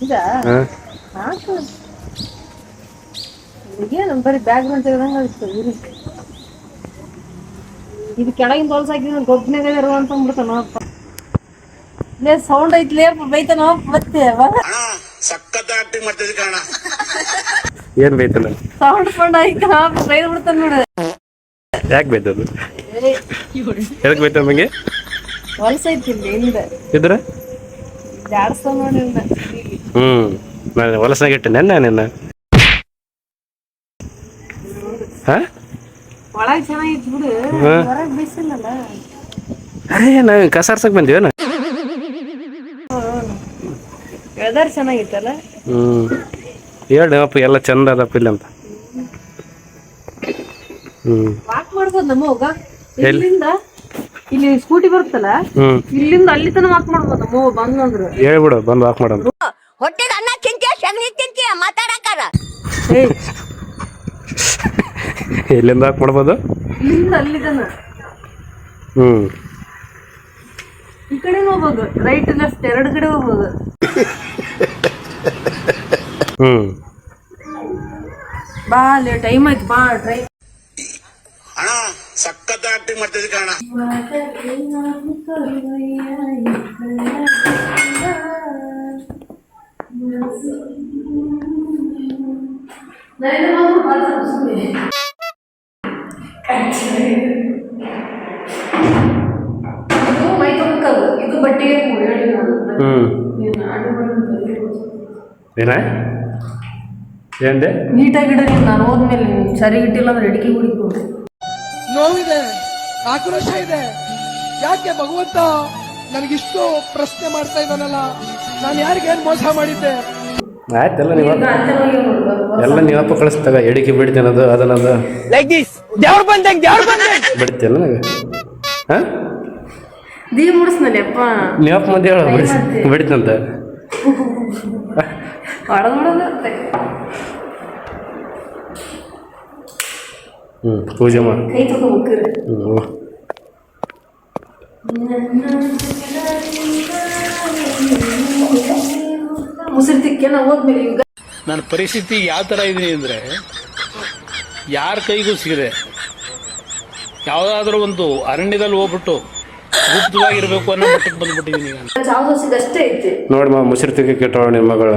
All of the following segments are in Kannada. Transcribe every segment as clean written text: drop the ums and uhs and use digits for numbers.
ಇದಾ ಹಾಕು ಏನು ಬರೀ ಬ್ಯಾಗ್ ಬಂದು ತೆಗೆದಂಗೆ ಆಗುತ್ತೆ ಊರಿ ಇದು ಕೆಳಗಿಂದ ಹೊಲ್ಸಾಕಿದ್ರೆ ಗೊಬ್ಬನಾಗ ಇರುವ ಅಂತ ಅಂದ್ಬಿಡ್ತಾನ ನೋಡಪ್ಪ ಲೇ ಸೌಂಡ್ ಐತ್ಲೇ ಬೈತಾನ ಮತ್ತೆ ಸಕ್ಕತ್ತ ಆಕ್ಟಿಂಗ್ ಮಾಡ್ತಿದ್ದೆ ಕಾರಣ ಏನ್ ಬೈತಾನ ಸೌಂಡ್ ಫಂಡ್ ಆಯ್ತು ಬೈದ್ ಬಿಡ್ತಾನ ನೋಡ ಯಾಕೆ ಬೈತದು ಎದಕ್ಕೆ ಬೈತಾನ ನಂಗೆ ಹೊಲ್ಸೈತಿ ಹಿಂದ ಇದ್ರ ಜಾಡ್ಸ್ತಾವ ನೋಡಿ ನಾನು ಹೊಲಸಾಗಿ ಇಟ್ಟೆ ನಿನ್ನ ಹಾ ಒಳಗೆ ಚೆನ್ನಾಗಿತ್ತು ಬಿಡು ಹೊರಗೆ ಬೈಸಿಲ್ಲಲ್ಲ ಅರೇ ನಾವು ಕಸಾರ್ಸಕ್ ಬಂದೀವೇನ ವೆದರ್ ಚೆನ್ನಾಗಿತ್ತಲ್ಲ ಹೇಳಿ ಅಪ್ಪ ಎಲ್ಲ ಚಂದ ಅದಪ್ಪ ಇಲ್ಲ ಅಂತ ವಾಕ್ ಮಾಡ್ಬೋದು ನಮ್ಮ ಹೋಗ ಇಲ್ಲಿಂದ ಇಲ್ಲಿ ಸ್ಕೂಟಿ ಬರುತ್ತಲ್ಲ ಇಲ್ಲಿಂದ ಅಲ್ಲಿ ತನಕ ವಾಕ್ ಮಾಡ್ಬೋದು ನಮ್ಮ ಬಂದಂದ್ರು ಹೇಳ್ಬಿಡು ಬಂದು ವಾಕ್ ಮಾಡೋದು ಹೊಟ್ಟೆಗೆ ಅನ್ನ ತಿಂತೀಯ ಸಗಣಿ ತಿಂತೀಯ ಮಾತಾಡಕ್ಕಾರ ಎಲ್ಲಿಂದ ವಾಕ್ ಮಾಡ್ಬೋದು ಇಲ್ಲಿಂದ ಅಲ್ಲಿ ತನ ಈ ಕಡೆ ಹೋಗ್ಬೋದು ರೈಟ್ ಲೆಫ್ಟ್ ಎರಡು ಕಡೆ ಹೋಗ್ಬೋದು ಬಾ ಅಲ್ಲಿ ಟೈಮ್ ಆಯ್ತು ಬಾ ಟ್ರೈ ಅಣ್ಣ ಸಕ್ಕತ್ತ ಆಕ್ಟಿಂಗ್ ಮಾಡ್ತಿದ್ದೆ ಕಾರಣ ಇದು ಬಟ್ಟೆಗೆ ಏನ ಏನಂದೆ ನೀಟಾಗಿಡ್ರಿ ನಾನು ಹೋದ್ಮೇಲೆ ಸರಿ ಇಟ್ಟಿಲ್ಲ ಅಂದ್ರೆ ಅಡಿಕೆ ಹುಡಿಕೊಂಡು ನೋವಿದೆ, ಆಕ್ರೋಶ ಇದೆ. ಯಾಕೆ ಭಗವಂತ ನನಗಿಷ್ಟು ಪ್ರಶ್ನೆ ಮಾಡ್ತಾ ಇದ್ದಾನಲ್ಲ, ನಾನು ಯಾರಿಗೇನು ಮೋಸ ಮಾಡಿದ್ದೆ? ಆಯ್ತೆಲ್ಲ ಎಲ್ಲ ನೀವಪ್ಪ ಕಳಿಸ್ತಾಗ ಎಡಿಕೆ ಬಿಡ್ತೇನದು ಅದನ್ನದು ಬಿಡ್ತೇಲ್ಲ ನನಗೆ ಹಾಂ ದೀಪ ಮುಡಿಸ್ನಲ್ಲಿ ಅಪ್ಪ ನೀವಪ್ಪ ಮಂದಿ ಹೇಳ ಬಿಡ್ತಂತ ಪೂಜೆ ಮಾಡಿ ಕೈ ತಗೋಬೇಕ್ರಿ ಮುಸಿರು ತಿಕ್ಕೆ ನಾವು ಹೋದ್ಮೇಲೆ ಈಗ ನನ್ನ ಪರಿಸ್ಥಿತಿ ಯಾವ ಥರ ಇದೆ ಅಂದರೆ ಯಾರ ಕೈಗೂ ಸಿಗದೆ ಯಾವುದಾದ್ರೂ ಒಂದು ಅರಣ್ಯದಲ್ಲಿ ಹೋಗ್ಬಿಟ್ಟು ಗುಪ್ತವಾಗಿರ್ಬೇಕು ಅನ್ನೋ ಮಟ್ಟಕ್ಕೆ ಬಂದ್ಬಿಟ್ಟಿದ್ದೀನಿ ನಾನು. ಚಾವದೋಸಿಗೆ ಅಷ್ಟೇ ಐತಿ ನೋಡಮ್ಮ ಮುಸಿರು ತಿಕ್ಕಿ ಕೆಟ್ಟವಳು ನಿಮ್ಮ ಮಗಳು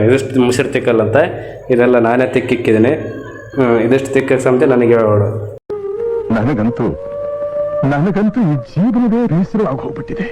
ಇದಿಷ್ಟು ಮುಸಿರು ತಿಕ್ಕಲ್ಲಂತ ಇದೆಲ್ಲ ನಾನೇ ತಿಕ್ಕಿಕ್ಕಿದ್ದೀನಿ ಇದಿಷ್ಟು ತಿಕ್ಕಕ್ಕೆ ಸಂತೆ ನನಗೆ ಹೇಳೋಳು ನನಗಂತೂ ಈ ಜೀವನವೇ ಬೇಸರವಾಗಿ ಹೋಗ್ಬಿಟ್ಟಿದೆ.